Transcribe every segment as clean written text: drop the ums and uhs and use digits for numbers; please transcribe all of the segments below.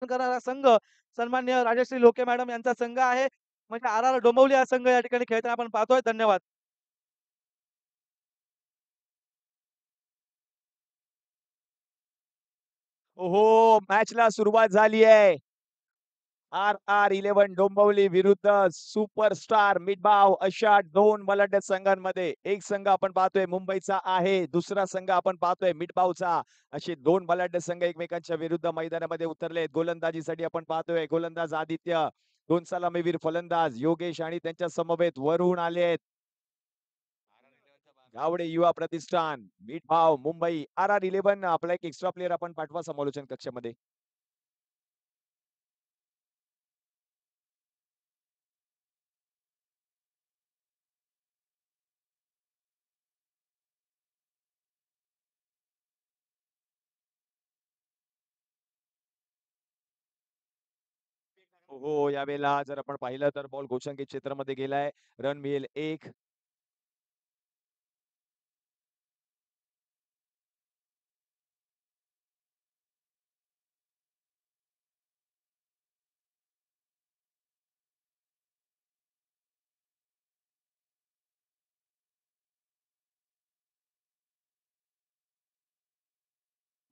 करणारा संघ सन्माननीय राजश्री लोके मॅडम यांचा संघ आहे. म्हणजे आर-आर डोंबिवली हा संघ या ठिकाणी खेळताना आपण पाहतोय. धन्यवाद. ओहो! मॅचला सुरुवात झाली आहे. RR11 डोंबिवली विरुद्ध सुपरस्टार मितभाव अशा 2 बलाढ्य संघांमध्ये एक संघ आपण पाहतोय मुंबईचा आहे, दुसरा संघ आपण पाहतोय मितभावचा. असे 2 बलाढ्य संघ एकमेकांच्या विरुद्ध मैदानामध्ये उतरलेत. गोलंदाजीसाठी आपण पाहतोय गोलंदाज आदित्य, 2 सलामीवीर फलंदाज योगेश आणि त्यांच्या समवेत वरुण आलेत. गावडे युवा प्रतिष्ठान, मितभाव मुंबई, RR11 आपला एक एक्स्ट्रा प्लेयर आपण पाठवा समालोचन कक्षामध्ये. हो, यावेळेला जर आपण पाहिलं तर बॉल गोलशंके क्षेत्रामध्ये गेलाय. रन मिळेल 1.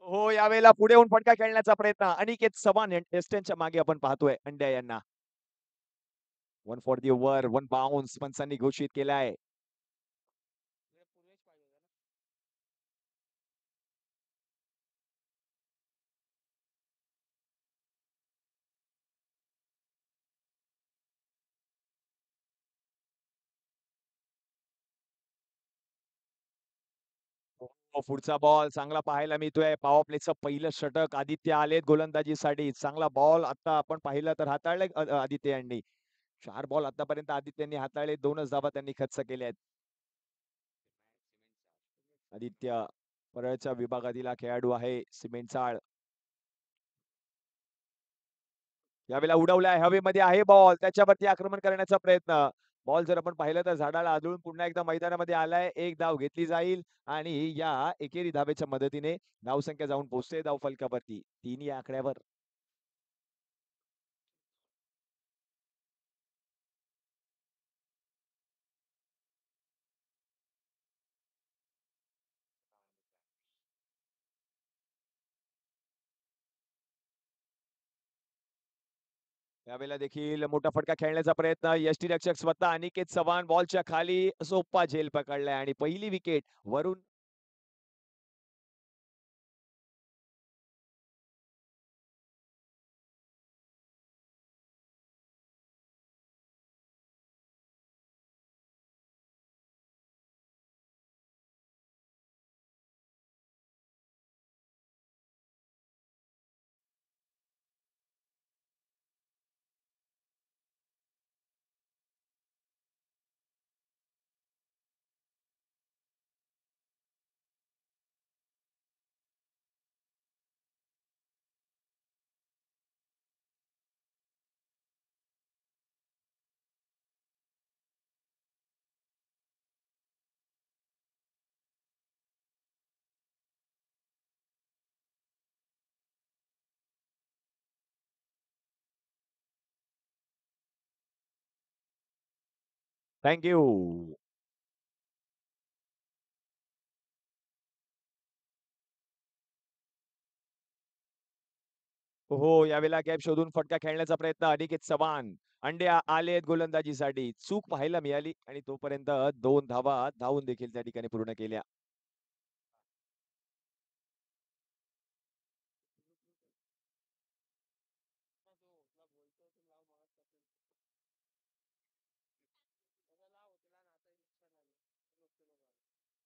हो, यावेळेला पुढे येऊन फटका खेळण्याचा प्रयत्न. अनिकेत चव्हाण एस्टेनच्या मागे आपण पाहतोय अंड्या यांना. 1 फॉर दी ओव्हर, 1 बाउन्स पंचांनी घोषित केलाय. हो, पुढचा बॉल चांगला पाहायला मिळतोय. पॉवर प्लेचं पहिलं षटक आदित्य आलेत गोलंदाजीसाठी. चांगला बॉल आता आपण पाहिलं तर हाताळले आदित्य यांनी. 4 बॉल आतापर्यंत आदित्यनी हाताळले. 2च धावा त्यांनी खच्च केल्या आहेत. आदित्य परळच्या विभागातील हा खेळाडू आहे. सिमेंट यावेळेला उडवलाय हवेमध्ये आहे बॉल. त्याच्यावरती आक्रमण करण्याचा प्रयत्न. बॉल जर आपण पाहिलं तर झाडाला आदळून पुन्हा एकदा मैदानामध्ये आलाय. एक धाव घेतली जाईल आणि या एकेरी धावेच्या मदतीने धावसंख्या जाऊन पोहोचते धाव फलकावरती 3 या आकड्यावर. यावेळेला देखील मोठा फटका खेळण्याचा प्रयत्न. यष्टीरक्षक स्वतः अनिकेत चव्हाण बॉलच्या खाली सोपा झेल पकडलाय आणि पहिली विकेट वरून थँक यू. हो, यावेळेला गॅप शोधून फटका खेळण्याचा प्रयत्न अनिकेत चव्हाण. अंड्या आलेत गोलंदाजीसाठी. चूक पाहायला मिळाली आणि तोपर्यंत 2 धावा धावून देखील त्या ठिकाणी पूर्ण केल्या.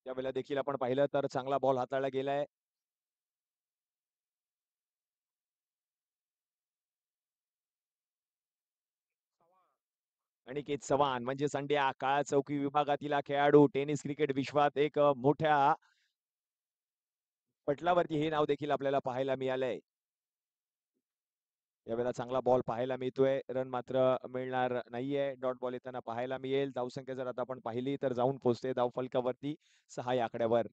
यावेळेला देखील आपण पाहिलं तर चांगला बॉल हाताळला गेलाय. अनिकेत चव्हाण म्हणजे संड्या काळा चौकी विभागातील हा खेळाडू टेनिस क्रिकेट विश्वात एक मोठ्या पटलावरती हे नाव देखील आपल्याला पाहायला मिळालंय. यावेळेला चांगला बॉल पाहायला मिळतोय. रन मात्र मिळणार नाहीये. डॉट बॉल येताना पाहायला मिळेल. धावसंख्या जर आता आपण पाहिली तर जाऊन पोहोचते धाव फलकावरती 6 या आकड्यावर.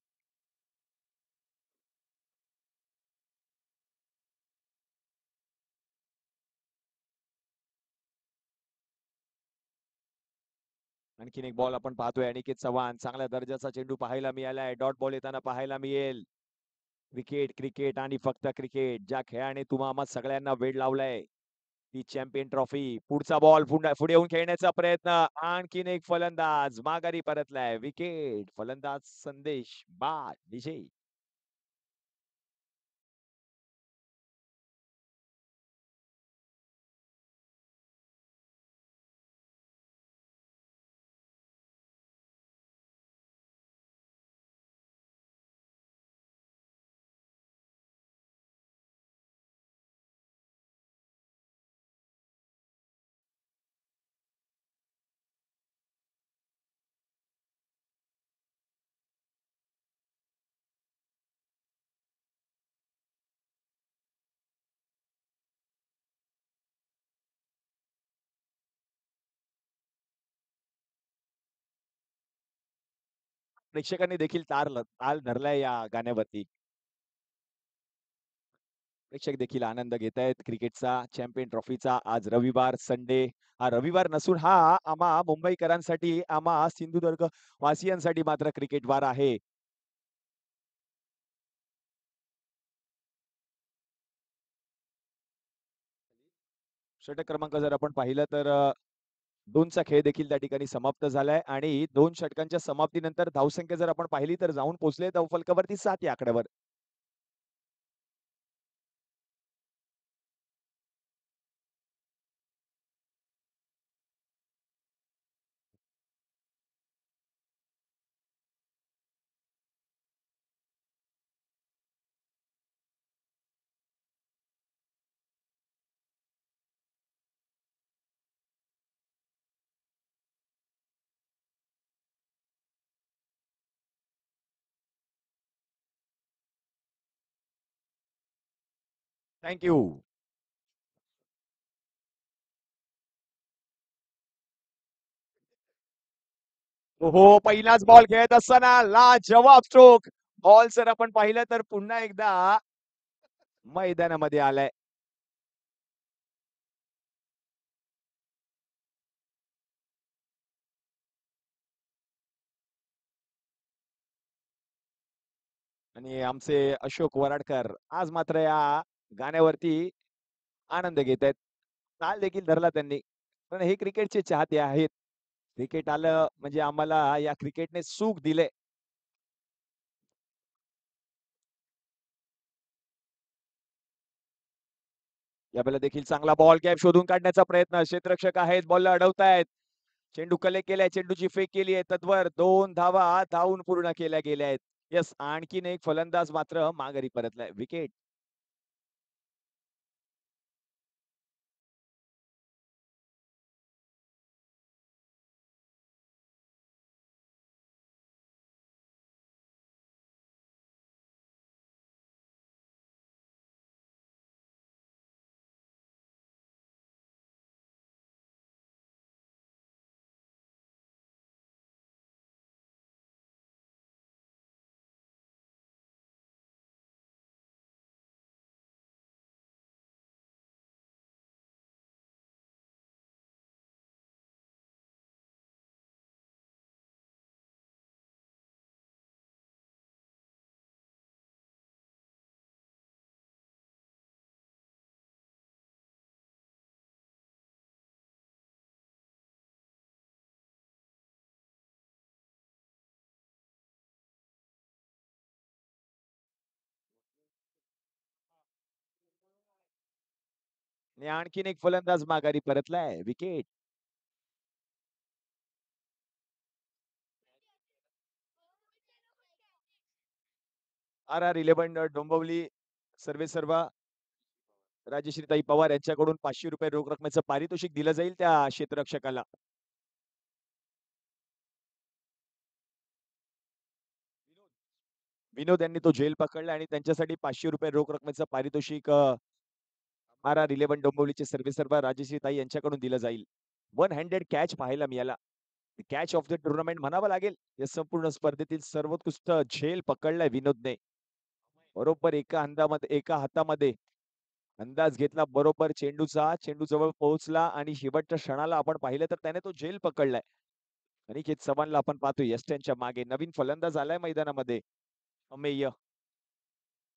आणखीन एक बॉल आपण पाहतोय अनिकेत चव्हाण. चांगल्या दर्जाचा चेंडू पाहायला मिळालाय. डॉट बॉल येताना पाहायला मिळेल. क्रिकेट, क्रिकेट आणि फक्त क्रिकेट. ज्या खेळाने तुम्हा आम्हा सगळ्यांना वेड लावलाय. ती चॅम्पियन ट्रॉफी. पुढचा बॉल पुढे येऊन खेळण्याचा प्रयत्न. आणखीन एक फलंदाज माघारी परतलाय. विकेट. फलंदाज संदेश बाद विजयी. प्रेक्षकांनी देखील ताल धरलाय या गाण्यावरती. प्रेक्षक देखील आनंद घेत आहेत क्रिकेटचा चॅम्पियन ट्रॉफीचा. आज रविवार संडे. हा रविवार नसून हा आम्हा मुंबईकरांसाठी आम्हा सिंधुदुर्ग वासियांसाठी मात्र क्रिकेट वार आहे. षटक क्रमांक जर आपण पाहिलं तर 2चा खेळ देखील त्या ठिकाणी समाप्त झालाय आणि 2 षटकांच्या समाप्तीनंतर धावसंख्या जर आपण पाहिली तर जाऊन पोहोचले धावफलकावरती 7 या आकड्यावर. Thank you. हो, पहिलाच बॉल खेळत असताना लाजवाब स्ट्रोक. बॉल जर आपण पाहिलं तर पुन्हा एकदा मैदानामध्ये आलाय. आणि आमचे अशोक वराडकर आज मात्र या गाण्यावरती आनंद घेत आहेत. ताल देखील धरला त्यांनी. पण हे क्रिकेटचे चाहते आहेत. क्रिकेट आलं म्हणजे आम्हाला या क्रिकेटने सुख दिले. यावेळेला देखील चांगला बॉल गॅप शोधून काढण्याचा प्रयत्न. क्षेत्ररक्षक आहेत, बॉलला अडवतायत. चेंडू कलेक्ट केलाय, चेंडूची फेक केली आहे. तद्वर 2 धावा धावून पूर्ण केल्या गेल्या आहेत. येस, आणखीन एक फलंदाज मात्र माघारी परतलाय. विकेट. आणि आणखीन एक फलंदाज माघारी परतलाय. विकेट. RR11 डोंबिवली सर्वेसर्वा राजश्रीताई पवार यांच्याकडून ₹500 रोख रकमेचं पारितोषिक दिलं जाईल त्या क्षेत्ररक्षकाला. विनोद यांनी तो झेल पकडला आणि त्यांच्यासाठी ₹500 रोख रकमेचं पारितोषिक RR11 डोंबिवलीचे सर्वेसर्वा राजश्रीताई यांच्याकडून दिलं जाईल. वन हँडेड कॅच पाहायला मिळाला. कॅच ऑफ द टुर्नामेंट म्हणावं लागेल. या संपूर्ण स्पर्धेतील सर्वोत्कृष्ट झेल पकडलाय विनोदने. बरोबर एका हातामध्ये अंदाज घेतला बरोबर चेंडूचा. चेंडू जवळ पोहोचला आणि शेवटच्या क्षणाला आपण पाहिलं तर त्याने तो झेल पकडलाय. अनिकेत चव्हाणला आपण पाहतोय यष्ट्यांच्या मागे नवीन फलंदाज आलाय मैदानामध्ये. अमेय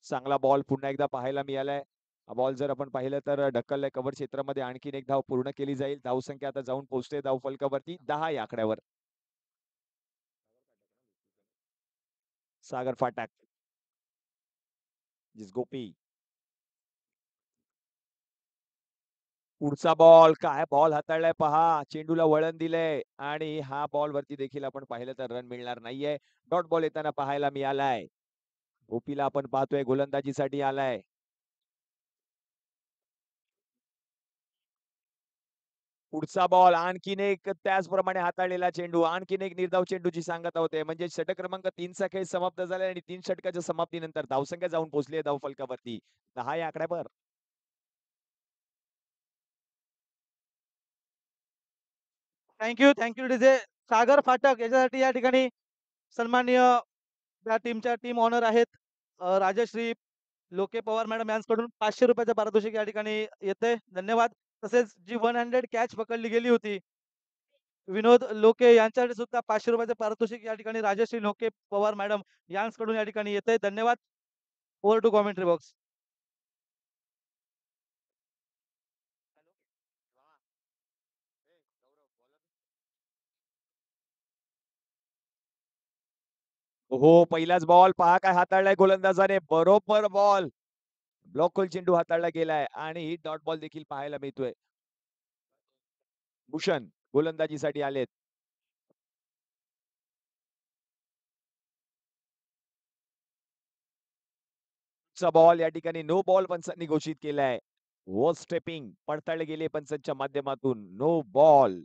चांगला बॉल पुन्हा एकदा पाहायला मिळालाय. हा बॉल जर आपण पाहिलं तर ढकललाय कव्हर क्षेत्रामध्ये. आणखीन एक धाव पूर्ण केली जाईल. धावसंख्या आता जाऊन पोहोचते धाव फलकावरती 10 या आकड्यावर. सागर फाटक जिस गोपी पुढचा बॉल काय बॉल हाताळलाय पहा. चेंडूला वळण दिलंय आणि हा बॉल वरती देखील आपण पाहिलं तर रन मिळणार नाहीये. डॉट बॉल येताना पाहायला मिळालाय. गोपीला आपण पाहतोय गोलंदाजीसाठी आलाय. पुढचा बॉल आणखीन एक त्याचप्रमाणे हाताळलेला चेंडू. आणखीन एक निर्धाव चेंडूची सांगता होते. म्हणजे षटक क्रमांक 3 चा खेळ समाप्त झालाय आणि 3 षटकाच्या समाप्तीनंतर धावसंख्या जाऊन पोहोचली आहे धावफलकावरती 10 या आकड्यावर. Thank you DJ. Sagar Phatak याच्यासाठी या ठिकाणी सन्माननीय त्या टीमच्या टीम ऑनर आहेत राजश्री लोके पवार मॅडम यांच्याकडून ₹500 पारितोषिक या ठिकाणी येते. धन्यवाद. तसेच जी 100 कॅच पकडली गेली होती विनोद लोके यांच्यासाठी सुद्धा ₹500 पारितोषिक या ठिकाणी राजश्री लोके पवार मॅडम यांच्याकडून या ठिकाणी येते. धन्यवाद. Over to commentary box. हो पहिलाच बॉल पहा काय हाताळलाय गोलंदाजाने. बरोबर बॉल ब्लॉक खोल चेंडू हाताळला गेलाय आणि डॉट बॉल देखील पाहायला मिळतोय. भूषण गोलंदाजीसाठी आलेत. चा बॉल या ठिकाणी नो बॉल पंचांनी घोषित केलाय. वो स्टेपिंग पडताळले गेले पंचांच्या माध्यमातून नो बॉल.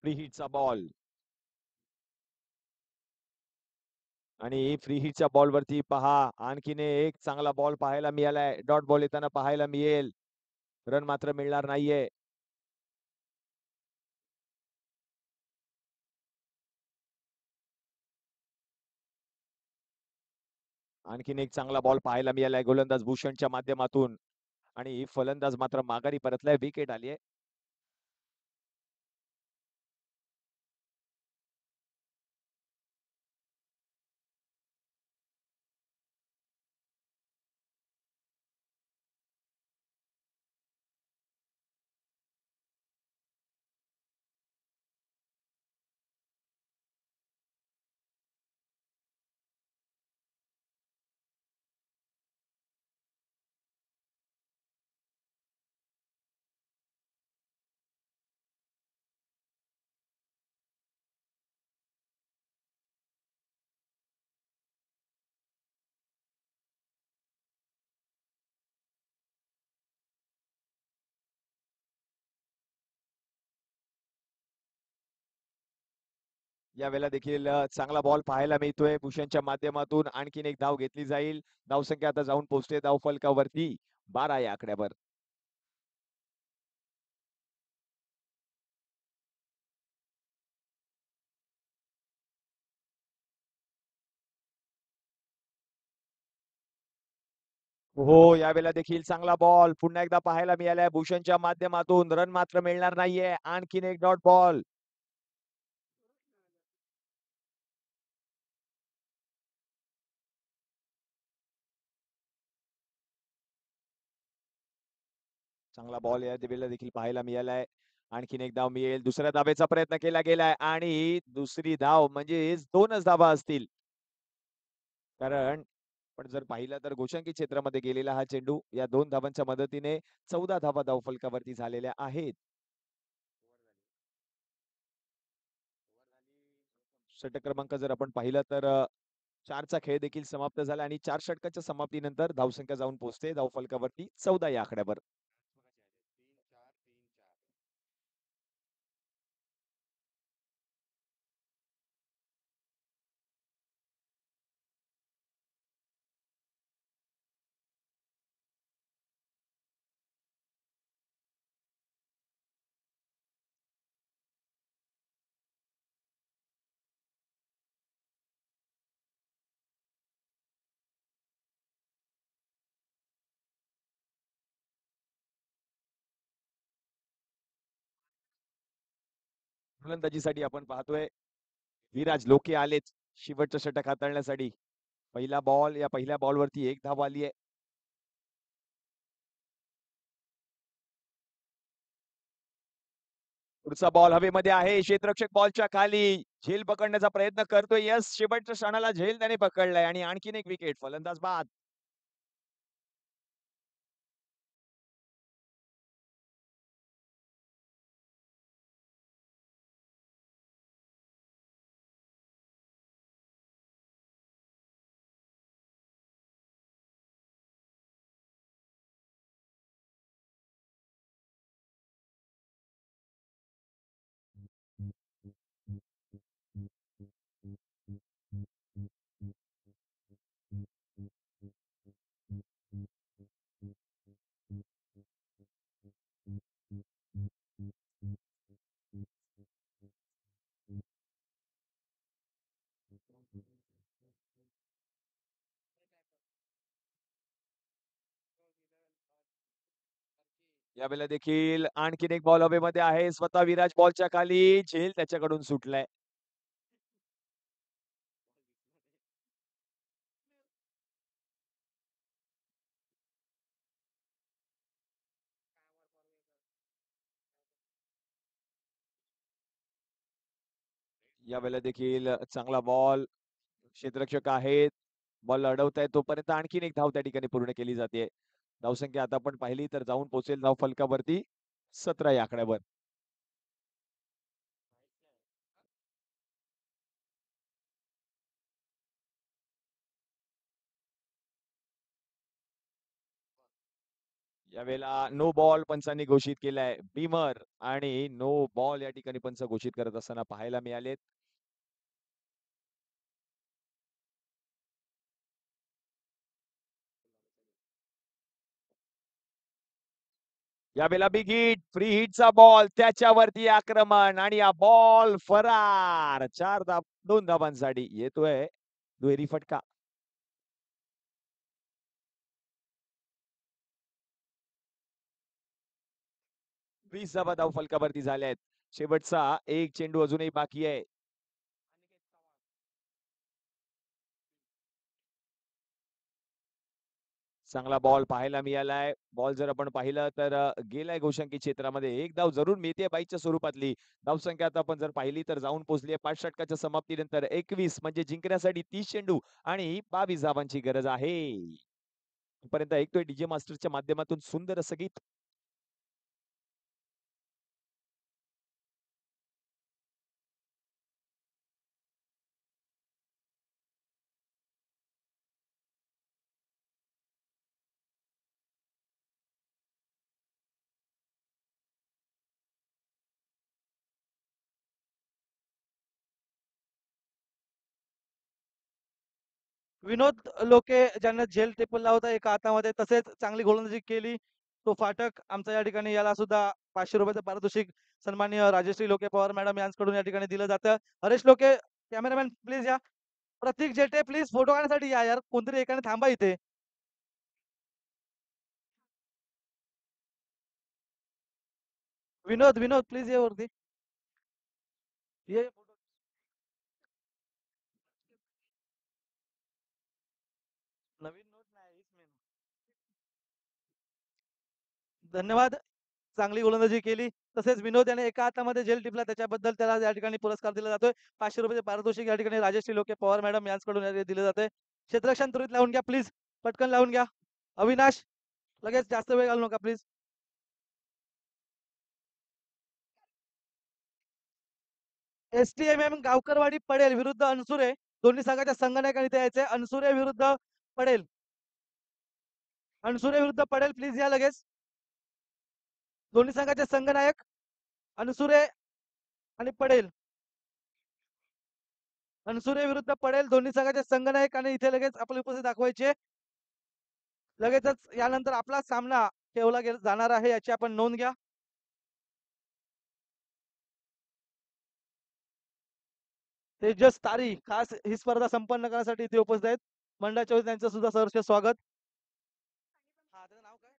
फ्री हिटचा बॉल आणि फ्री हिटच्या बॉल वरती पहा आणखीन एक चांगला बॉल पाहायला मिळालाय. डॉट बॉल येताना पाहायला मिळेल. रन मात्र मिळणार नाहीये. आणखीन एक चांगला बॉल पाहायला मिळालाय गोलंदाज भूषणच्या माध्यमातून आणि फलंदाज मात्र माघारी परतलाय. विकेट आली आहे. यावेळेला देखील चांगला बॉल पाहायला मिळतोय भूषणच्या माध्यमातून. आणखीन एक धाव घेतली जाईल. धावसंख्या आता जाऊन पोहोचते धाव फलकावरती 12 या आकड्यावर. हो यावेळेला देखील चांगला बॉल पुन्हा एकदा पाहायला मिळालाय भूषणच्या माध्यमातून. रन मात्र मिळणार नाहीये. आणखीन एक डॉट बॉल. चांगला बॉल या वेळेला देखील पाहायला मिळालाय. आणखीन एक धाव मिळेल. दुसऱ्या धावेचा प्रयत्न केला गेलाय आणि दुसरी धाव म्हणजे 2च धावा असतील. कारण पण जर पाहिलं तर गोशांकी क्षेत्रामध्ये गेलेला हा चेंडू या 2 धावांच्या मदतीने 14 धावा धावफलकावरती झालेल्या आहेत. षटक क्रमांक जर आपण पाहिलं तर 4चा खेळ देखील समाप्त झाला आणि 4 षटकाच्या समाप्तीनंतर धावसंख्या जाऊन पोहोचते धावफलकावरती 14 या आकड्यावर. फलंदाजीसाठी आपण पाहतोय विराज लोके आलेत शेवटचं षटक हाताळण्यासाठी. पहिला बॉल, या पहिल्या बॉलवरती एक धाव आली आहे. पुढचा बॉल हवेमध्ये आहे, क्षेत्ररक्षक बॉलच्या खाली झेल पकडण्याचा प्रयत्न करतोय. यस, शेवटच्या क्षणाला झेल त्याने पकडलाय आणि आणखीन एक विकेट. फलंदाज बाद. यावेळेला देखील आणखीन एक बॉल हवेमध्ये आहे. स्वतः विराज बॉलच्या खाली, झेल त्याच्याकडून सुटलाय. यावेळेला देखील चांगला बॉल, क्षेत्ररक्षक आहेत, बॉल अडवताय तोपर्यंत आणखीन एक धाव त्या ठिकाणी पूर्ण केली जाते. धावसंख्या आता आपण पाहिली तर जाऊन पोहोचेल धाव फलकावरती 17 या आकड्यावर. यावेळेला नो बॉल पंचांनी घोषित केलाय. बीमर आणि नो बॉल या ठिकाणी पंच घोषित करत असताना पाहायला मिळालेत. यावेळेला बिग हिट, फ्री हिटचा बॉल, त्याच्यावरती आक्रमण आणि हा बॉल फरार. 2 धावांसाठी येतोय दुहेरी फटका. 20 धावा धाव फलकावरती झाल्या आहेत. शेवटचा एक चेंडू अजूनही बाकी आहे. चांगला बॉल पाहायला मिळालाय. बॉल जर आपण पाहिलं तर गेलाय गोशंकी क्षेत्रामध्ये. एक धाव जरूर मिळते बाईच्या स्वरूपातली. धावसंख्या आता आपण जर पाहिली तर जाऊन पोहोचली आहे 5 षटकाच्या समाप्तीनंतर 21, म्हणजे जिंकण्यासाठी 30 चेंडू आणि 22 धावांची गरज आहे. पर्यंत ऐकतोय डीजे मास्टरच्या माध्यमातून सुंदर असं गीत. विनोद लोके ज्यांना झेल टिपला होता एका हातामध्ये, तसेच चांगली गोलंदाजी केली तो फाटक आमचा या ठिकाणी, याला सुद्धा 500 रुपयाचं पारितोषिक सन्माननीय राजश्री लोके पवार मॅडम यांच्याकडून या ठिकाणी दिलं जातं. हरेश लोके, कॅमेरामॅन प्लीज या. प्रतीक जेटे प्लीज फोटो काढण्यासाठी या यार, कोणतरी एकाने थांबा इथे. विनोद विनोद प्लीज ये वरती ये. नवीन नोट नाही हीच मेन. धन्यवाद, चांगली गोलंदाजी केली. तसेच विनोद याने एका हातामध्ये झेल टिपला, त्याच्याबद्दल त्याला या ठिकाणी पुरस्कार दिला जातोय. 500 रुपयाचे पारितोषिक या ठिकाणी राजश्री लोके पवार मॅडम यांच्याकडून दिले जाते. क्षेत्ररक्षण त्वरित लावून घ्या प्लीज, पटकन लावून घ्या. अविनाश, लगेच जास्त वेळ घालू नका प्लीज. STMM गावकरवाडी पडेल विरुद्ध अनसुरे, दोन्ही संघाच्या संघनायकांनी इथे यायचे. अनसुरे विरुद्ध पडेल, अनसुरे विरुद्ध पडेल, प्लीज या लगेच. दोन्ही संघाचे संघनायक अनसुरे आणि पडेल. अनसुरे विरुद्ध पडेल, दोन्ही संघाचे संघनायक आणि इथे लगेच आपली उपस्थिती दाखवायची. लगेचच यानंतर आपला सामना ठेवला जाणार आहे, याची आपण नोंद घ्या. तेजस तारी खास ही स्पर्धा संपन्न करण्यासाठी इथे उपस्थित आहेत. मंडळाच्या वतीने त्यांचं सुद्धा सहर्ष स्वागत. हा, त्याचं नाव काय?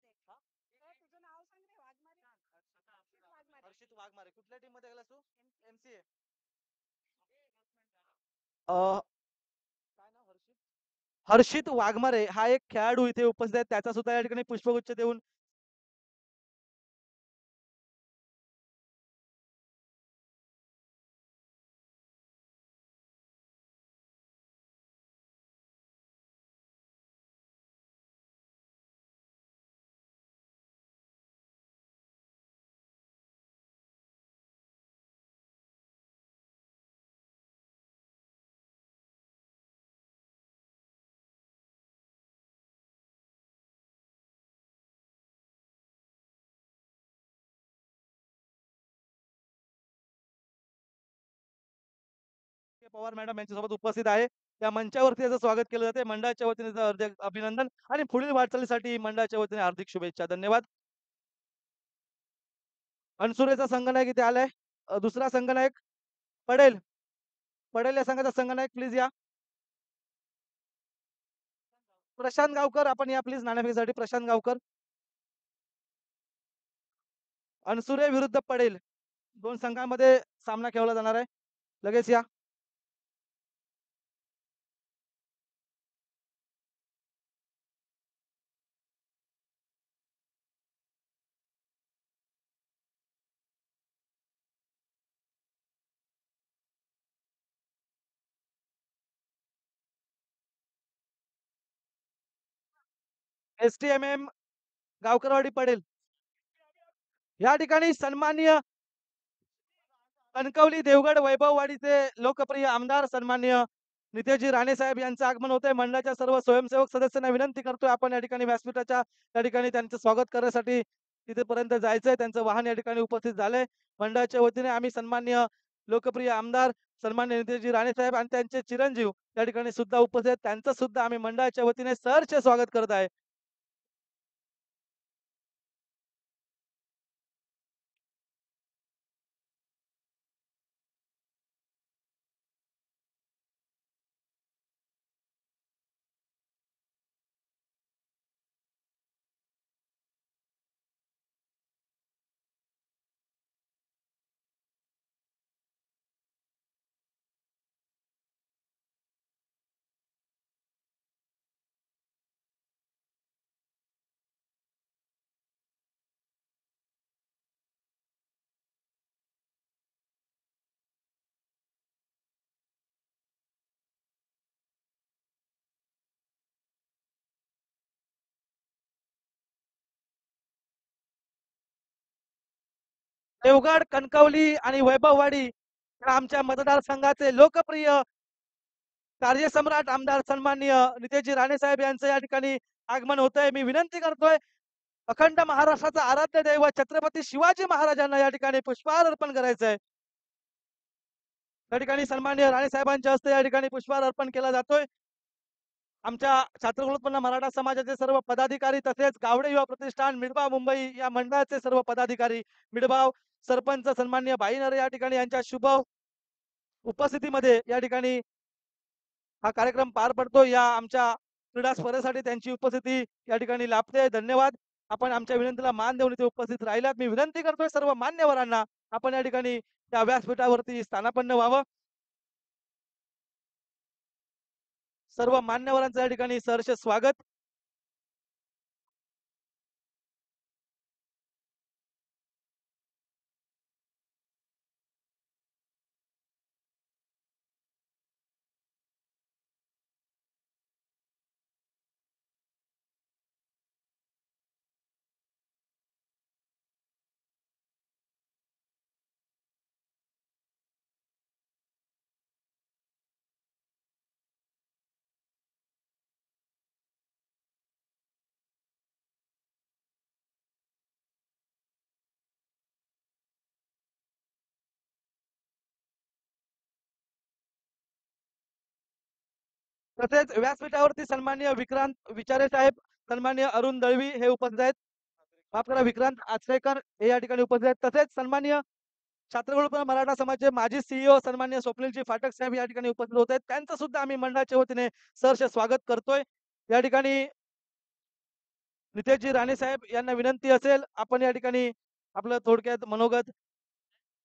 हर्षित वाघमारे कुठल्या टीम मध्ये गेलास तू? MCA. काय नाव हर्षित? हर्षित वाघमारे हा एक खेळाडू इथे उपस्थित आहे, त्याचा सुद्धा या ठिकाणी पुष्पगुच्छ देऊन पवार मॅडम यांच्यासोबत उपस्थित आहे. त्या मंचावरती याचं स्वागत केलं जाते. मंडळाच्या वतीने हार्दिक अभिनंदन आणि पुढील वाटचालीसाठी मंडळाच्या वतीने हार्दिक शुभेच्छा. धन्यवाद. अनसुरेचा संघनायक इथे आलाय. दुसरा संघनायक पडेल. पडेल या संघाचा संघनायक प्लीज या. प्रशांत गावकर आपण या प्लीज नाणेफेकीसाठी. प्रशांत गावकर. अनसुरे विरुद्ध पडेल दोन संघांमध्ये सामना खेळला जाणार आहे. लगेच या. STMM गावकरवाडी पडेल. या ठिकाणी सन्माननीय कणकवली देवगड वैभववाडीचे लोकप्रिय आमदार सन्माननीय नितेशजी राणे साहेब यांचं आगमन होतंय. मंडळाच्या सर्व स्वयंसेवक सदस्यांना विनंती करतोय आपण या ठिकाणी व्यासपीठाच्या त्या ठिकाणी त्यांचं स्वागत करण्यासाठी तिथेपर्यंत जायचंय. त्यांचं वाहन या ठिकाणी उपस्थित झालंय. मंडळाच्या वतीने आम्ही सन्माननीय लोकप्रिय आमदार सन्माननीय नितेशजी राणे साहेब आणि त्यांचे चिरंजीव त्या ठिकाणी सुद्धा उपस्थित आहेत. त्यांचं सुद्धा आम्ही मंडळाच्या वतीने सहर्ष स्वागत करत आहे. देवगड कणकवली आणि वैभववाडी या आमच्या मतदारसंघाचे लोकप्रिय कार्यसम्राट आमदार सन्माननीय नितेशजी राणे साहेब यांचं या ठिकाणी आगमन होतंय. मी विनंती करतोय अखंड महाराष्ट्राचा आराध्य दैवत छत्रपती शिवाजी महाराजांना या ठिकाणी पुष्पहार अर्पण करायचंय. त्या ठिकाणी सन्माननीय राणे साहेबांच्या हस्ते या ठिकाणी पुष्पहार अर्पण केला जातोय. आमच्या छात्र उत्पन्न मराठा समाजाचे सर्व पदाधिकारी तसेच गावडे युवा प्रतिष्ठान मिडबाव मुंबई या मंडळाचे सर्व पदाधिकारी, मिडबाव सरपंच सन्माननीय भाईनरे या ठिकाणी यांच्या शुभ उपस्थितीमध्ये या ठिकाणी हा कार्यक्रम पार पडतो. या आमच्या क्रीडा स्पर्धेसाठी त्यांची उपस्थिती या ठिकाणी लाभते. धन्यवाद. आपण आमच्या विनंतीला मान देऊन इथे उपस्थित राहिलात. मी विनंती करतोय सर्व मान्यवरांना आपण या ठिकाणी त्या व्यासपीठावरती स्थानापन्न व्हावं. सर्व मान्यवरांचं या ठिकाणी सहर्ष स्वागत. तसेच व्यासपीठावरती सन्माननीय विक्रांत विचारे साहेब, सन्माननीय अरुण दळवी हे उपस्थित आहेत. आपल्याला विक्रांत आचरेकर हे या ठिकाणी उपस्थित आहेत. तसेच सन्माननीय छात्रगृह मराठा समाजाचे माजी CEO सन्माननीय स्वप्नीलजी फाटक साहेब या ठिकाणी उपस्थित होत आहेत. त्यांचं सुद्धा आम्ही मंडळाच्या वतीने सहर्ष स्वागत करतोय. या ठिकाणी नितेशजी राणे साहेब यांना विनंती असेल आपण या ठिकाणी आपलं थोडक्यात मनोगत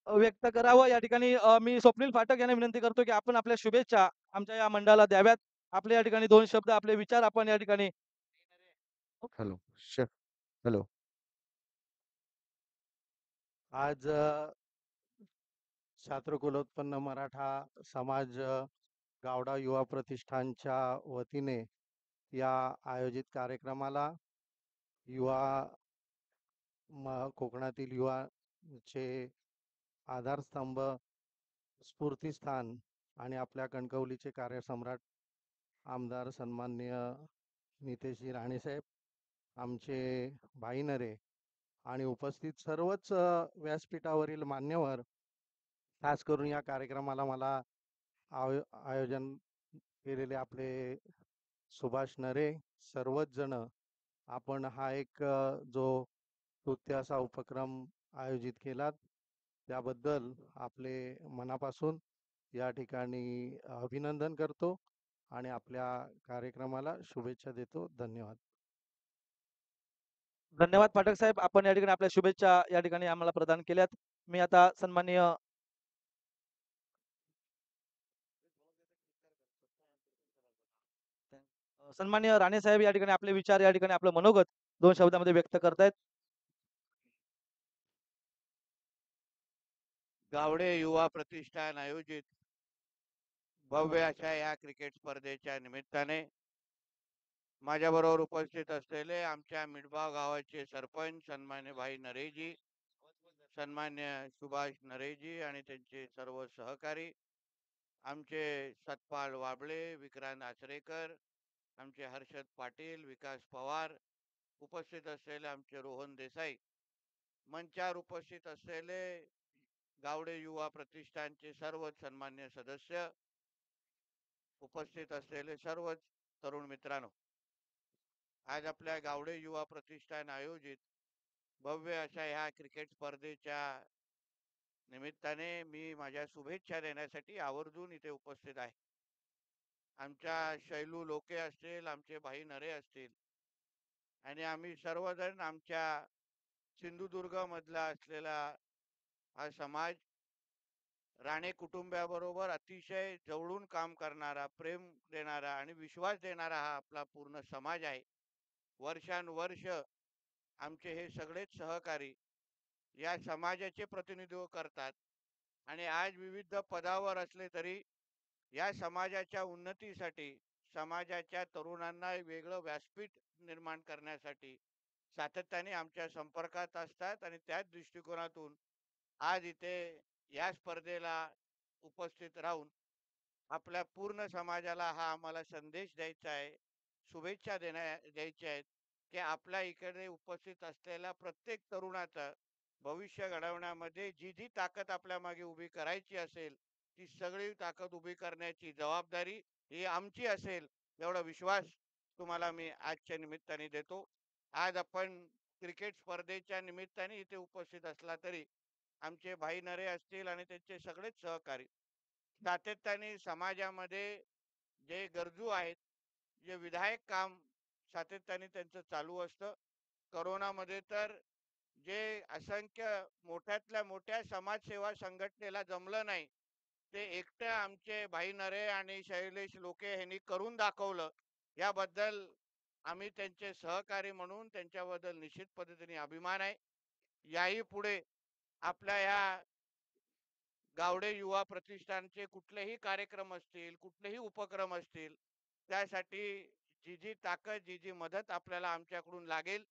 व्यक्त करावं. या ठिकाणी मी स्वप्नील फाटक यांना विनंती करतो, की आपण आपल्या शुभेच्छा आमच्या या मंडळाला द्याव्यात. आपले या ठिकाणी 2 शब्द आपले विचार आपण या ठिकाणी हॅलो शेफ हॅलो आज छात्रकुलोत्पन्न मराठा समाज गावडा युवा प्रतिष्ठानच्या वतीने या आयोजित कार्यक्रमाला युवा कोकणातील युवाचे आधारस्तंभ, स्फूर्तिस्थान आणि आपल्या कणकवलीचे कार्यसम्राट आमदार सन्माननीय नितेशजी राणेसाहेब, आमचे भाई नरे आणि उपस्थित सर्वच व्यासपीठावरील मान्यवर, खास करून या कार्यक्रमाला मला आयोजन केलेले आपले सुभाष नरे, सर्वच जण, आपण हा एक जो स्तुत्य असा उपक्रम आयोजित केलात त्याबद्दल आपले मनापासून या ठिकाणी अभिनंदन करतो आणि आपल्या कार्यक्रमाला शुभेच्छा देतो. धन्यवाद. धन्यवाद पाठक साहेब. आपण या ठिकाणी आपल्या शुभेच्छा या ठिकाणी आम्हाला प्रदान केल्यात. मी आता सन्माननीय सन्माननीय राणे साहेब या ठिकाणी आपले विचार या ठिकाणी आपलं मनोगत 2 शब्दामध्ये व्यक्त करतायत. गावडे युवा प्रतिष्ठान आयोजित भव्य अशा या क्रिकेट स्पर्धेच्या निमित्ताने माझ्याबरोबर उपस्थित असलेले आमच्या मिडबाव गावाचे सरपंच सन्मान्य भाई नरेजी, सन्मान्य सुभाष नरेजी आणि त्यांचे सर्व सहकारी, आमचे सतपाल वाबळे, विक्रांत आचरेकर, आमचे हर्षद पाटील, विकास पवार, उपस्थित असलेले आमचे रोहन देसाई, मंचावर उपस्थित असलेले गावडे युवा प्रतिष्ठानचे सर्व सन्मान्य सदस्य, उपस्थित असलेले सर्वच तरुण मित्रांनो, आज आपल्या गावडे युवा प्रतिष्ठान आयोजित भव्य अशा ह्या क्रिकेट स्पर्धेच्या निमित्ताने मी माझ्या शुभेच्छा देण्यासाठी आवर्जून इथे उपस्थित आहे. आमच्या शैलू लोके असतील, आमचे भाई नरे असतील आणि आम्ही सर्वजण आमच्या सिंधुदुर्ग मधला असलेला हा समाज राणे कुटुंबाबरोबर अतिशय जवळून काम करणारा, प्रेम देणारा आणि विश्वास देणारा हा आपला पूर्ण समाज आहे. वर्षानुवर्ष आमचे हे सगळेच सहकारी या समाजाचे प्रतिनिधित्व करतात आणि आज विविध पदावर असले तरी या समाजाच्या उन्नतीसाठी, समाजाच्या तरुणांना वेगळं व्यासपीठ निर्माण करण्यासाठी सातत्याने आमच्या संपर्कात असतात आणि त्याच दृष्टिकोनातून आज इथे या स्पर्धेला उपस्थित राहून आपल्या पूर्ण समाजाला हा आम्हाला संदेश द्यायचा आहे, शुभेच्छा द्यायच्या आहेत की आपल्या इकडे उपस्थित असलेल्या प्रत्येक तरुणाचं भविष्य घडवण्यामध्ये जी जी ताकद आपल्या मागे उभी करायची असेल ती सगळी ताकद उभी करण्याची जबाबदारी ही आमची असेल, एवढा विश्वास तुम्हाला मी आजच्या निमित्ताने देतो. आज आपण क्रिकेट स्पर्धेच्या निमित्ताने इथे उपस्थित असला तरी आमचे भाई नरे असतील आणि त्यांचे सगळेच सहकारी सातत्याने समाजामध्ये जे गरजू आहेत, जे विधायक काम सातत्याने त्यांचं चालू असतं. करोनामध्ये तर जे असंख्य मोठ्यातल्या मोठ्या समाजसेवा संघटनेला जमलं नाही ते एकटं आमचे भाई नरे आणि शैलेश लोके यांनी करून दाखवलं. याबद्दल आम्ही त्यांचे सहकारी म्हणून त्यांच्याबद्दल निश्चित पद्धतीने अभिमान आहे. याही पुढे आपल्या या गावडे युवा प्रतिष्ठानचे कुठलेही कार्यक्रम असतील, कुठलेही उपक्रम असतील, त्यासाठी जी जी ताकद, जी जी मदत आपल्याला आमच्याकडून लागेल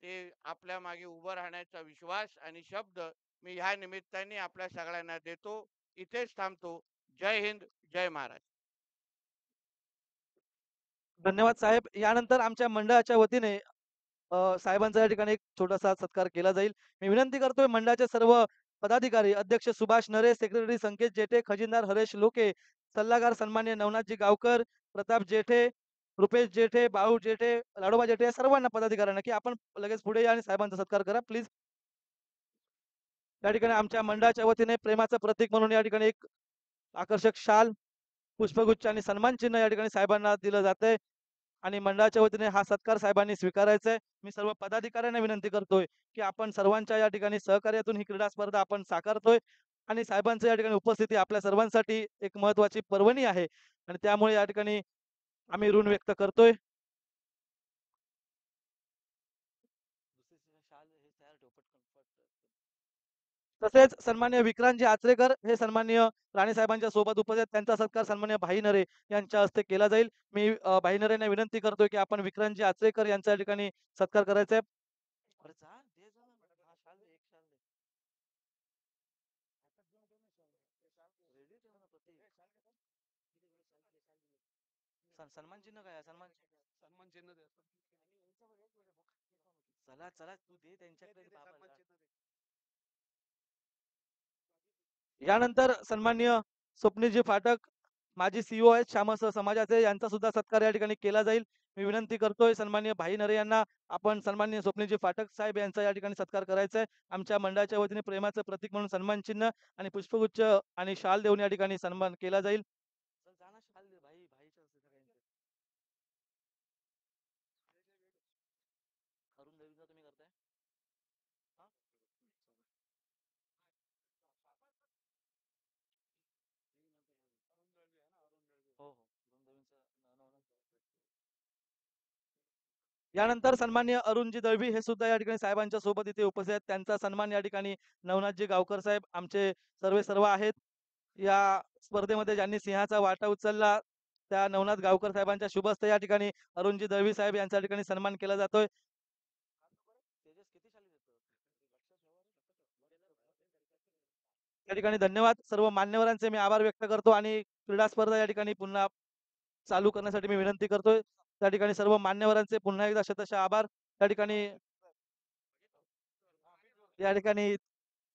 ते आपल्या मागे उभं राहण्याचा विश्वास आणि शब्द मी ह्या निमित्ताने आपल्या सगळ्यांना देतो. इथेच थांबतो. जय हिंद, जय महाराज. धन्यवाद साहेब. यानंतर आमच्या मंडळाच्या वतीने साहेबांचा या ठिकाणी एक छोटासा सत्कार केला जाईल. मी विनंती करतोय मंडळाचे सर्व पदाधिकारी, अध्यक्ष सुभाष नरे, सेक्रेटरी संकेत जेठे, खजिनदार हरेश लोके, सल्लागार सन्मान्य नवनाथजी गावकर, प्रताप जेठे, रुपेश जेठे, बाळू जेठे, लाडोबा जेठे या सर्वांना पदाधिकाऱ्यांना की आपण लगेच पुढे या आणि साहेबांचा सत्कार करा प्लीज. या ठिकाणी आमच्या मंडळाच्या वतीने प्रेमाचं प्रतीक म्हणून या ठिकाणी एक आकर्षक शाल, पुष्पगुच्छ आणि सन्मान चिन्ह या ठिकाणी साहेबांना दिलं जातंय आणि मंडळाच्या वतीने हा सत्कार साहेबांनी स्वीकारायचा आहे. मी सर्व पदाधिकाऱ्यांना विनंती करतोय की आपण सर्वांच्या या ठिकाणी सहकार्यातून ही क्रीडा स्पर्धा आपण साकारतोय. आणि साहेबांचं या ठिकाणी उपस्थिती आपल्या सर्वांसाठी एक महत्त्वाची पर्वणी आहे आणि त्यामुळे या ठिकाणी आम्ही ऋण व्यक्त करतोय. तसेच सन्मान्य विक्रांतजी आचरेकर हे सन्माननीय राणे साहेबांच्या सोबत उपस्थित आहेत. त्यांचा सत्कार सन्मान्य भाई नरे यांच्या हस्ते केला जाईल. मी भाई नरेंना विनंती करतोय की आपण विक्रांतजी आचरेकर यांच्या ठिकाणी सत्कार करायचा आहे. अरे जा, दे जा ना. हा, शाल दे, एक शाल दे. रेडी ठेव ना प्रतीक. सन्मान चिन्ह काय आहे? सन्मान चिन्ह दे. चला चला तू दे त्यांच्याकडे बाबाला. यानंतर सन्माननीय स्वप्नीलजी फाटक माजी सीईओ आहेत श्यामसह समाजाचे, यांचा सुद्धा सत्कार या ठिकाणी केला जाईल. मी विनंती करतोय सन्माननीय भाई नरे यांना आपण सन्माननीय स्वप्नीलजी फाटक साहेब यांचा या ठिकाणी सत्कार करायचा आहे. आमच्या मंडळाच्या वतीने प्रेमाचं प्रतीक म्हणून सन्मान चिन्ह आणि पुष्पगुच्छ आणि शाल देऊन या ठिकाणी सन्मान केला जाईल. शाल दे भाई, भाईच्या हस्ते सगळ्यांचे. अरुण देवीचा तुम्ही करताय? हा? हो हो, अरुण देवींचं यानंतर सन्माननीय अरुणजी दळवी हे सुद्धा या ठिकाणी साहेबांच्या सोबत इथे उपस्थित आहेत. त्यांचा सन्मान या ठिकाणी नवनाथजी गावकर साहेब आमचे सर्व आहेत. या स्पर्धेमध्ये ज्यांनी सिंहाचा वाटा उचलला त्या नवनाथ गावकर साहेबांच्या शुभ हस्ते या ठिकाणी अरुणजी दळवी साहेब यांच्या ठिकाणी सन्मान केला जातोय. या ठिकाणी धन्यवाद सर्व मान्यवरांचे मी आभार व्यक्त करतो आणि क्रीडा स्पर्धा या ठिकाणी पुन्हा चालू करण्यासाठी मी विनंती करतोय. त्या ठिकाणी सर्व मान्यवरांचे पुन्हा एकदा शतशः आभार. त्या ठिकाणी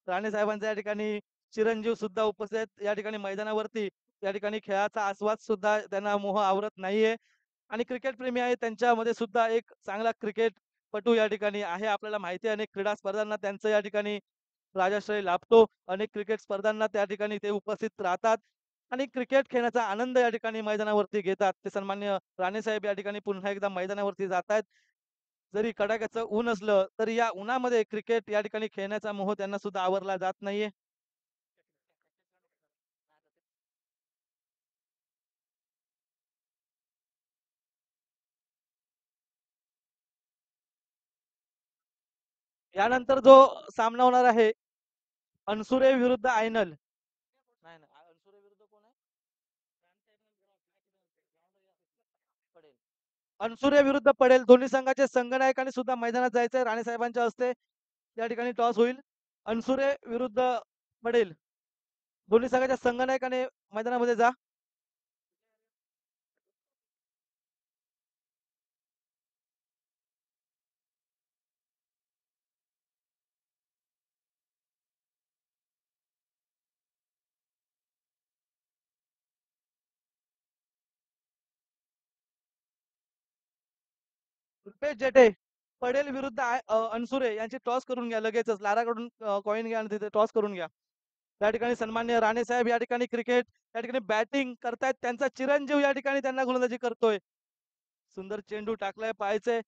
राणे साहेबांच्या या ठिकाणी चिरंजीव सुद्धा उपस्थित आहेत या ठिकाणी मैदानावरती. या ठिकाणी खेळाचा आस्वाद सुद्धा त्यांना मोह आवरत नाहीये आणि क्रिकेट प्रेमी आहे त्यांच्यामध्ये सुद्धा एक चांगला क्रिकेट पटू या ठिकाणी आहे. आपल्याला माहिती आहे अनेक क्रीडा स्पर्धांना त्यांचं या ठिकाणी राजाश्रय लाभतो. अनेक क्रिकेट स्पर्धांना त्या ठिकाणी ते उपस्थित राहतात आणि क्रिकेट खेळण्याचा आनंद या ठिकाणी मैदानावरती घेतात. ते सन्मान्य राणे साहेब या ठिकाणी पुन्हा एकदा मैदानावरती जात आहेत. जरी कडाक्याचं ऊन असलं तरी या उन्हामध्ये क्रिकेट या ठिकाणी खेळण्याचा मोह त्यांना सुद्धा आवरला जात नाहीये. यानंतर जो सामना होणार आहे अनसुरे विरुद्ध आयनल. नाही नाही, अनसुरे विरुद्ध कोण आहे? पडेल. अनसुरे विरुद्ध पडेल दोन्ही संघाचे संघनायकांनी सुद्धा मैदानात जायचंय. राणे साहेबांच्या हस्ते या ठिकाणी टॉस होईल. अनसुरे विरुद्ध पडेल दोन्ही संघाच्या संघनायकाने मैदानामध्ये जा. रुपेश जेटे पडेल विरुद्ध अनसुरे यांची टॉस करून घ्या लगेचच. लाराकडून कॉइन घ्या आणि तिथे टॉस करून घ्या. त्या ठिकाणी सन्मान्य राणे साहेब या ठिकाणी क्रिकेट या ठिकाणी बॅटिंग करतायत. त्यांचा चिरंजीव या ठिकाणी त्यांना गोलंदाजी करतोय. सुंदर चेंडू टाकलाय पाहायचंय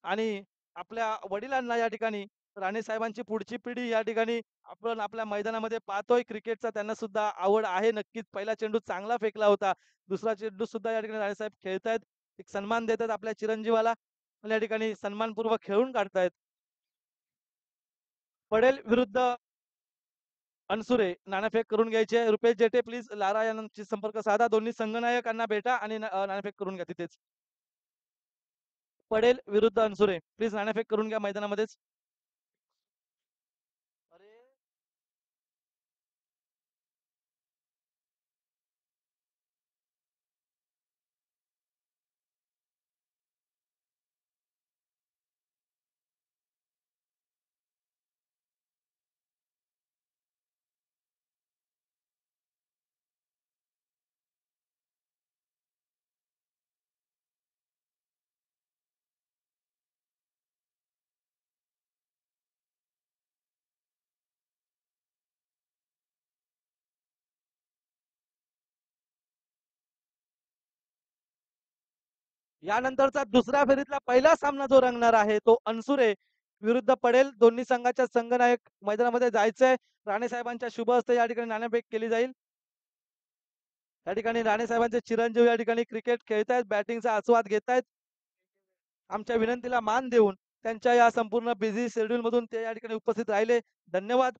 आणि आपल्या वडिलांना या ठिकाणी राणे साहेबांची पुढची पिढी या ठिकाणी आपण आपल्या मैदानामध्ये पाहतोय. क्रिकेटचा त्यांना सुद्धा आवड आहे नक्कीच. पहिला चेंडू चांगला फेकला होता. दुसरा चेंडू सुद्धा या ठिकाणी राणे साहेब खेळतायत. एक सन्मान देतात आपल्या चिरंजीवाला आणि या ठिकाणी सन्मानपूर्वक खेळून काढतायत. पडेल विरुद्ध अनसुरे नाणेफेक करून घ्यायचे. रुपेश जेटे प्लीज लारा यांची संपर्क साधा. दोन्ही संघनायकांना भेटा आणि नाणेफेक करून घ्या तिथेच. पडेल विरुद्ध अनसुरे प्लीज नाणेफेक करून घ्या मैदानामध्येच. यानंतरचा दुसऱ्या फेरीतला पहिला सामना जो रंगणार आहे तो अनसुरे विरुद्ध पडेल. दोन्ही संघाच्या संघनायक मैदानामध्ये जायचंय. राणे साहेबांच्या शुभ हस्ते या ठिकाणी नाणेफेक केली जाईल. या ठिकाणी राणे साहेबांचे चिरंजीव या ठिकाणी क्रिकेट खेळतायत, बॅटिंगचा आस्वाद घेतायत. आमच्या विनंतीला मान देऊन त्यांच्या या संपूर्ण बिझी शेड्यूल मधून ते या ठिकाणी उपस्थित राहिले. धन्यवाद.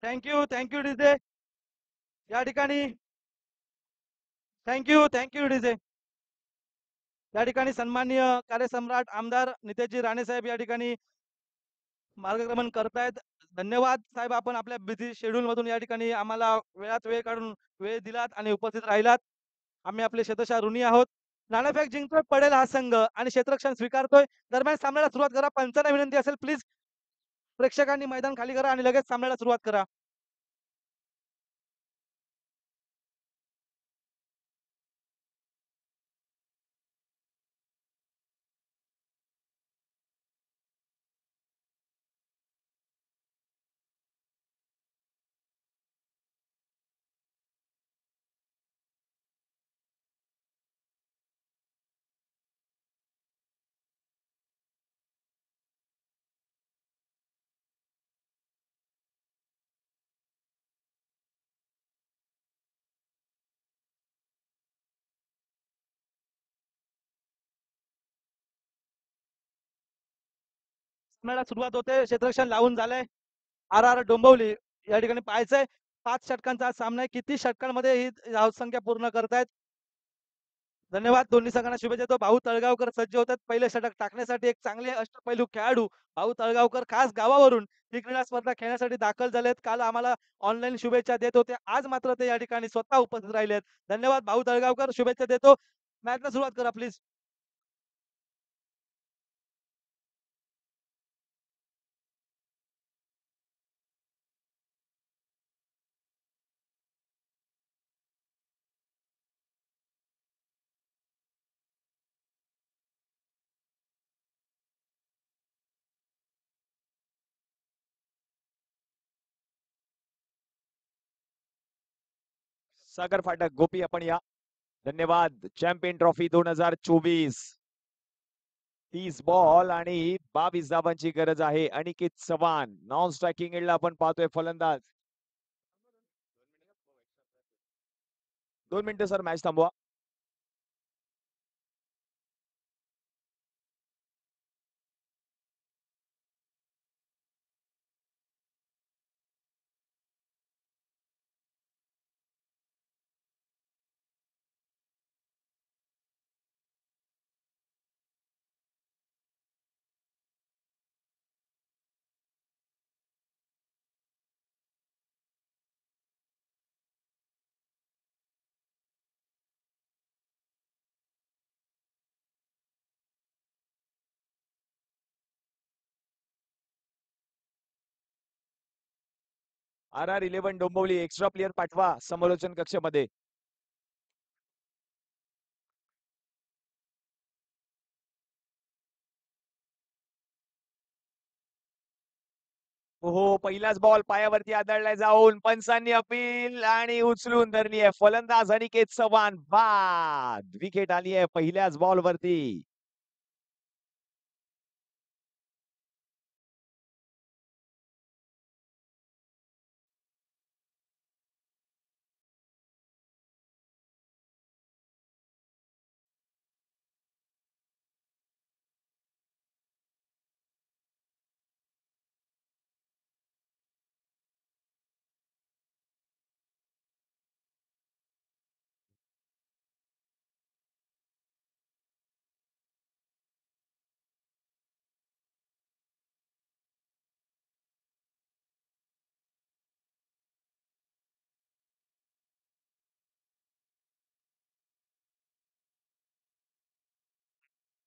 Thank you DJ. या ठिकाणी थँक्यू डीजे. या ठिकाणी सन्माननीय कार्यसम्राट आमदार नितेशजी राणे साहेब या ठिकाणी मार्गक्रमण करतायत. धन्यवाद साहेब, आपण आपल्या बिझी शेड्यूल मधून या ठिकाणी आम्हाला वेळात वेळ काढून वेळ दिलात आणि उपस्थित राहिलात. आम्ही आपले शतशः ऋणी आहोत. नाणेफेक जिंकतोय पडेल हा संघ आणि क्षेत्ररक्षण स्वीकारतोय. दरम्यान सामन्याला सुरुवात करा. पंचांना विनंती असेल प्लीज प्रेक्षकांनी मैदान खाली करा आणि लगेच सामन्याला सुरुवात करा. सामन्याला सुरुवात होते. क्षेत्ररक्षण लावून झालंय. आर डोंबिवली या ठिकाणी पाहायचंय. 5 षटकांचा सामना आहे. किती षटकांमध्ये ही धावसंख्या पूर्ण करतायत. धन्यवाद. दोन्ही संघांना शुभेच्छा देतो. भाऊ तळगावकर सज्ज होतात पहिले षटक टाकण्यासाठी. एक चांगले अष्टपैलू खेळाडू भाऊ तळगावकर खास गावावरून ही क्रीडा स्पर्धा खेळण्यासाठी दाखल झालेत. काल आम्हाला ऑनलाईन शुभेच्छा देत होते. आज मात्र ते या ठिकाणी स्वतः उपस्थित राहिले आहेत. धन्यवाद भाऊ तळगावकर. शुभेच्छा देतो. मॅचला सुरुवात करा प्लीज. सागर फाटक गोपी आपण या. धन्यवाद. Champion trophy 2024. 30 बॉल आणि 22 धावांची गरज आहे. अनिकेत चव्हाण नॉन स्ट्रायकिंग एंडला आपण पाहतोय फलंदाज. 2 मिनिटं सर मॅच थांबवा. RR11 डोंबिवली एक्स्ट्रा प्लेअर पाठवा समालोचन कक्षामध्ये. हो, पहिलाच बॉल पायावरती आदळलाय जाऊन. पंचांनी अपील आणि उचलून धरली आहे. फलंदाज अनिकेत चव्हाण बाद. विकेट आली आहे पहिल्याच बॉल वरती.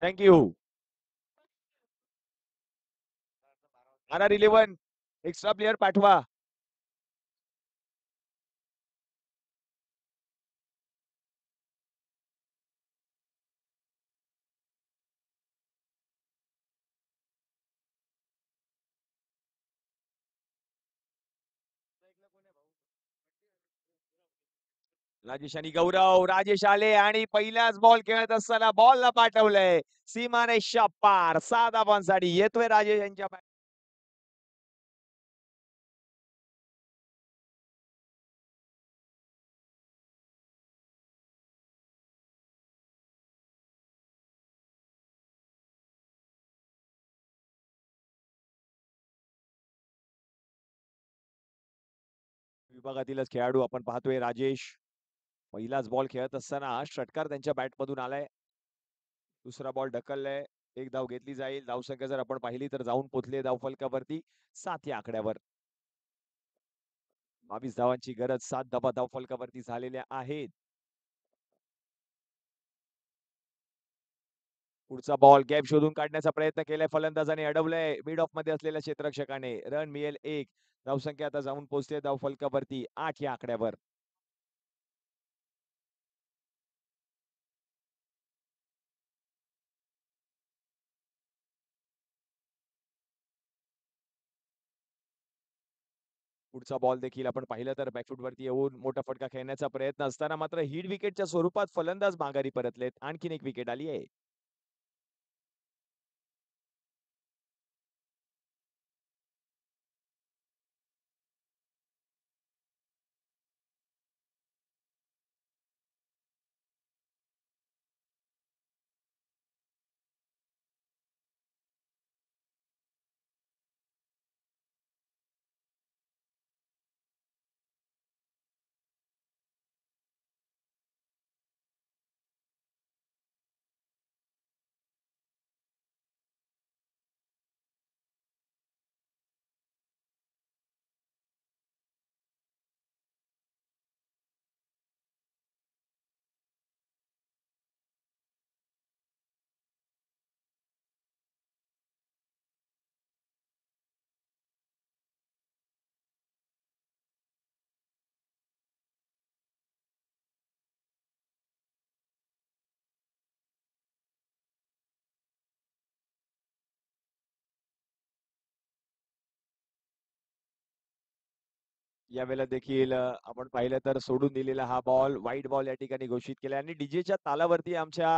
थँक्यू. RR11 एक्स्ट्रा प्लेयर पाठवा. राजेश आणि गौरव. राजेश आले आणि पहिलाच बॉल खेळत असताना बॉलला पाठवलंय सीमारेषच्या पार. 7 धावांसाठी येतोय राजेश यांच्या विभागातीलच खेळाडू आपण पाहतोय राजेश. पहिलाच बॉल खेळत असताना षटकार त्यांच्या बॅटमधून आलाय. दुसरा बॉल ढकललाय. एक धाव घेतली जाईल. धावसंख्या जर आपण पाहिली तर जाऊन पोहोचले धावफलकावरती 7 या आकड्यावर. 22 धावांची गरज 7 धावा धावफलकावरती झालेल्या आहेत. पुढचा बॉल गॅप शोधून काढण्याचा प्रयत्न केलाय फलंदाजाने, अडवलंय मिड ऑफ मध्ये असलेल्या क्षेत्ररक्षकाने. रन मिळेल 1. धावसंख्या आता जाऊन पोहोचते धावफलकावरती 8 या आकड्यावर. पुढचा बॉल देखील आपण पाहिलं तर बॅकफूट वरती येऊन मोठा फटका खेळण्याचा प्रयत्न असताना मात्र हिट विकेटच्या स्वरूपात फलंदाज माघारी परतलेत. आणखीन एक विकेट आली आहे. यावेळेला देखील आपण पाहिलं तर सोडून दिलेला हा बॉल वाईट बॉल या ठिकाणी घोषित केला आणि डीजेच्या तालावरती आमच्या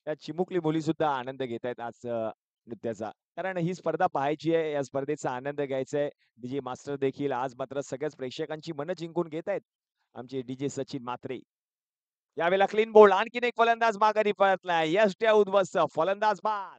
या चिमुकली मुली सुद्धा आनंद घेत आहेत आज नृत्याचा. कारण ही स्पर्धा पाहायची आहे, या स्पर्धेचा आनंद घ्यायचा आहे. डीजे मास्टर देखील आज मात्र सगळ्याच प्रेक्षकांची मनं जिंकून घेत आहेत. आमचे डीजे सचिन म्हात्रे. यावेळेला क्लीन बोल्ड. आणखीन एक फलंदाज माघारी परतलाय. यष्ट्या उद्ध्वस्त फलंदाज बाद.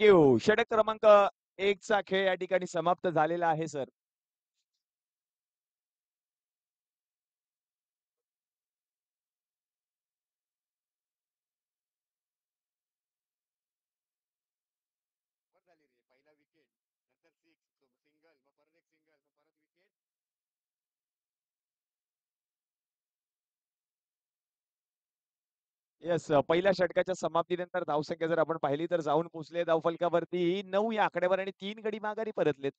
षटक क्रमांक 1 चा खेळ या ठिकाणी समाप्त झालेला आहे सर. पहिला विकेट नंतर सिंगल मग परत एक सिंगल मग परत विकेट. येस, पहिल्या षटकाच्या समाप्तीनंतर धावसंख्या जर आपण पाहिली तर जाऊन पोहोचले धावफलकावरती 9 या आकड्यावर आणि 3 गडी माघारी परतलेत.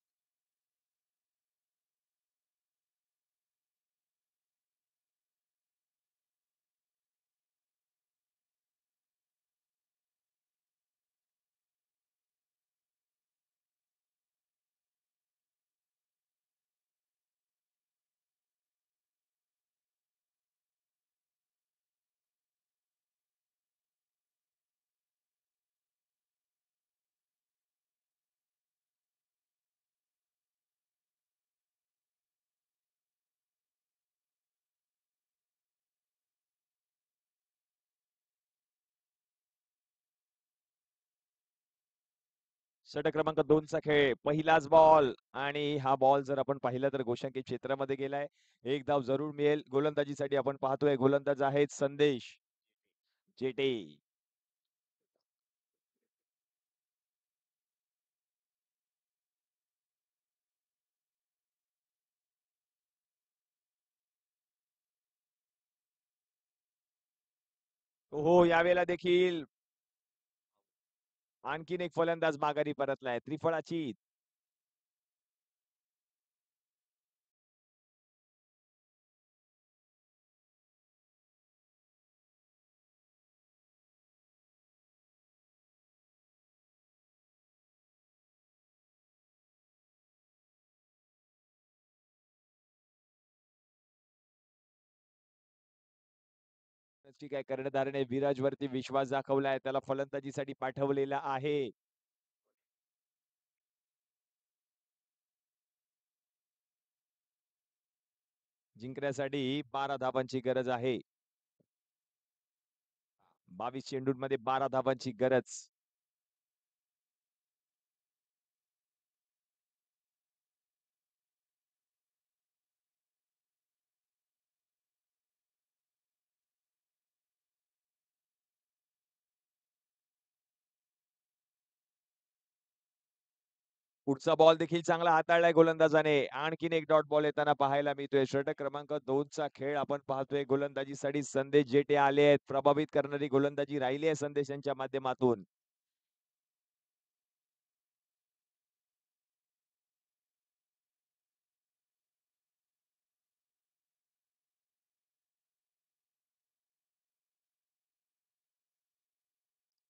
षटक क्रमांक 2 चा खेळ पहिलाच बॉल आणि हा बॉल जर आपण पाहिला तर गोशांकित क्षेत्रामध्ये गेलाय. एक धाव जरूर मिळेल. गोलंदाजीसाठी आपण पाहतोय गोलंदाज आहेत संदेश जेटे. हो यावेळेला देखील आणखीन एक फलंदाज माघारी परतलाय. त्रिफळाची ठीक आहे. कर्णधाराने विराज वरती विश्वास दाखवलाय. त्याला फलंदाजीसाठी पाठवलेला आहे. जिंकण्यासाठी 12 धावांची गरज आहे. 22 चेंडूंमध्ये 12 धावांची गरज. पुढचा बॉल देखील चांगला हाताळलाय गोलंदाजाने. आणखीन एक डॉट बॉल येताना पाहायला मिळतोय. षटक क्रमांक 2 चा खेळ आपण पाहतोय. गोलंदाजीसाठी संदेश जेटे आले आहेत. प्रभावित करणारी गोलंदाजी राहिली आहे संदेश यांच्या माध्यमातून.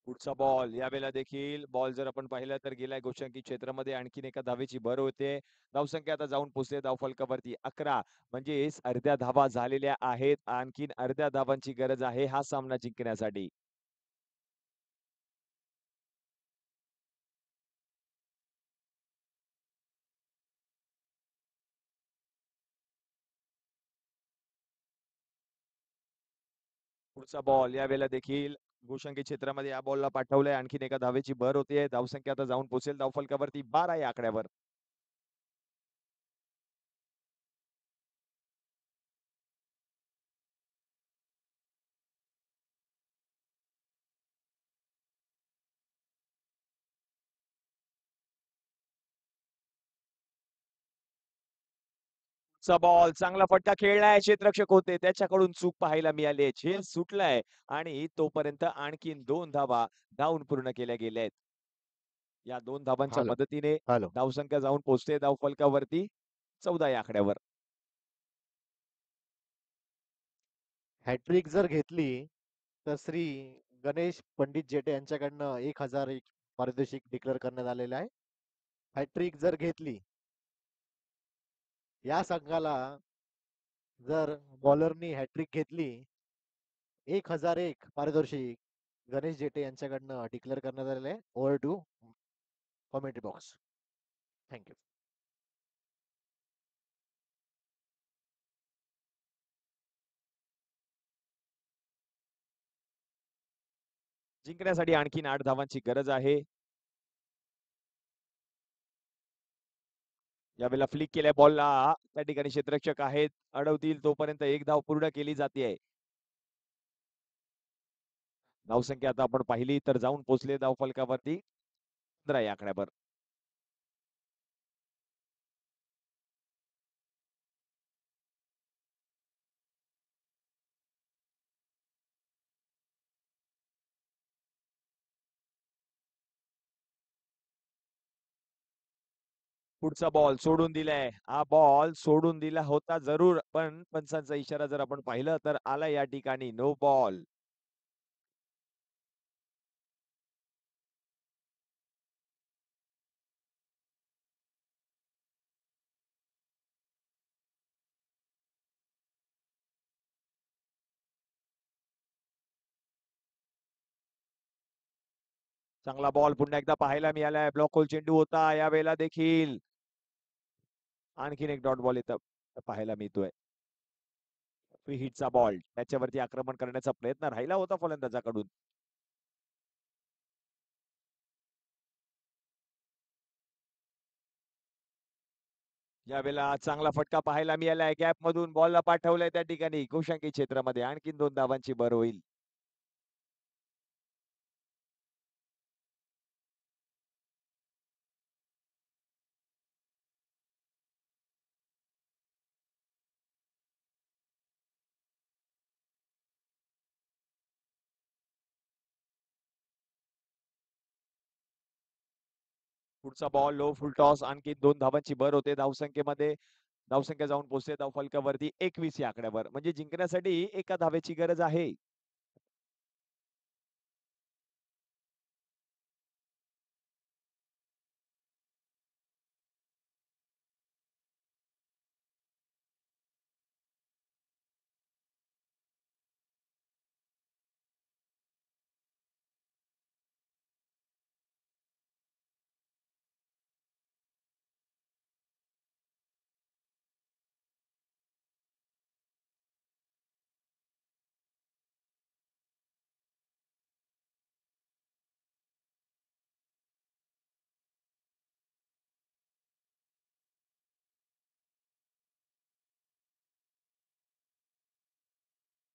पुढचा बॉल यावेळेला देखील बॉल जर आपण पाहिला तर गेलाय गोशांकित क्षेत्रामध्ये. आणखीन एका धावेची भर होते. धावसंख्या आता जाऊन पोहोचते धावफलकावरती 11. म्हणजेच अर्ध्या धावा झालेल्या आहेत. आणखीन अर्ध्या धावांची गरज आहे हा सामना जिंकण्यासाठी. पुढचा बॉल यावेळेला देखील गोशांकित क्षेत्रामध्ये या बॉलला पाठवलंय. आणखीन एका धावेची भर होतीये. धावसंख्या आता जाऊन पोहोचेल धावफलकावरती 12 या आकड्यावर. चा बॉल चांगला फटका खेळलाय. क्षेत्ररक्षक होते त्याच्याकडून चूक पाहायला मिळाली. झेल सुटलाय आणि तोपर्यंत आणखीन 2 धावा धावून पूर्ण केल्या गेल्या आहेत. या 2 धावांच्या हॅलो मदतीने हॅलो धावसंख्या जाऊन पोहोचते धावफलकावरती 14 या आकड्यावर. हॅट्रिक जर घेतली तर श्री गणेश पंडित जेटे यांच्याकडनं 1000 एक पारितोषिक डिक्लेअर करण्यात आलेले आहे. हॅट्रिक जर घेतली या संघाला जर बॉलरनी हॅट्रिक घेतली 1001 पारितोषिक गणेश जेटे यांच्याकडनं डिक्लेअर करण्यात आलेले आहे. Over to commentary box. Thank you. जिंकण्यासाठी आणखीन 8 धावांची गरज आहे. यावेळेला फ्लिक केल्या बॉलला त्या ठिकाणी क्षेत्ररक्षक आहेत अडवतील तोपर्यंत एक धाव पूर्ण केली जाते. धावसंख्या आता आपण पाहिली तर जाऊन पोहोचले धावफलकावरती 15 या आकड्यावर. पुढचा बॉल सोडून दिलाय. हा बॉल सोडून दिला होता जरूर पण पंचांचा इशारा जर आपण पाहिलं तर आला या ठिकाणी नो बॉल. चांगला बॉल पुन्हा एकदा पाहायला मिळालाय. ब्लॉक होल चेंडू होता यावेळेला देखील. आणखीन एक डॉट बॉल इथं पाहायला मिळतोय. फ्री हिटचा बॉल त्याच्यावरती आक्रमण करण्याचा प्रयत्न राहिला होता फलंदाजाकडून. यावेळेला चांगला फटका पाहायला मिळालाय. गॅप मधून बॉलला पाठवलंय त्या ठिकाणी गोशांकी क्षेत्रामध्ये. आणखीन 2 धावांची भर होईल. पुढचा बॉल लो फुल टॉस. आणखी 2 धावांची भर होते धावसंख्येमध्ये. धावसंख्या जाऊन पोहोचते धावफलकावरती 21 या आकड्यावर. म्हणजे जिंकण्यासाठी एका धावेची गरज आहे.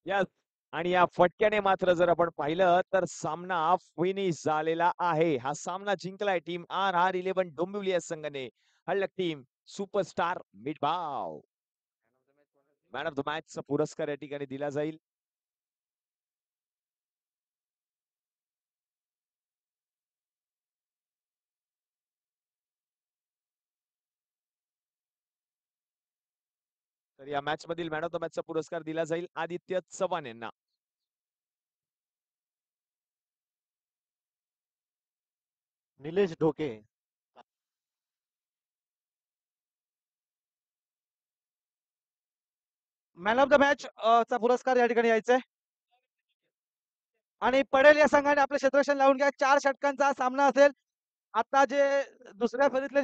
यस. आणि या फटक्याने मात्र जर आपण पाहिलं तर सामना फिनिश झालेला आहे. हा सामना जिंकलाय टीम RR11 डोंबिवली या संघाने. हळक team superstar Mithbav. Man of the मॅचचा पुरस्कार या ठिकाणी दिला जाईल. तर या मॅच मधील मॅन ऑफ द मॅचचा पुरस्कार दिला जाईल आदित्य चव्हाण यांना. Nilesh Dhoke. Man of the match चा पुरस्कार या ठिकाणी यायचंय. आणि पडेल या संघाने आपलं क्षेत्ररक्षण लावून घ्या. 4 षटकांचा हा सामना असेल. आता जे दुसऱ्या फेरीतले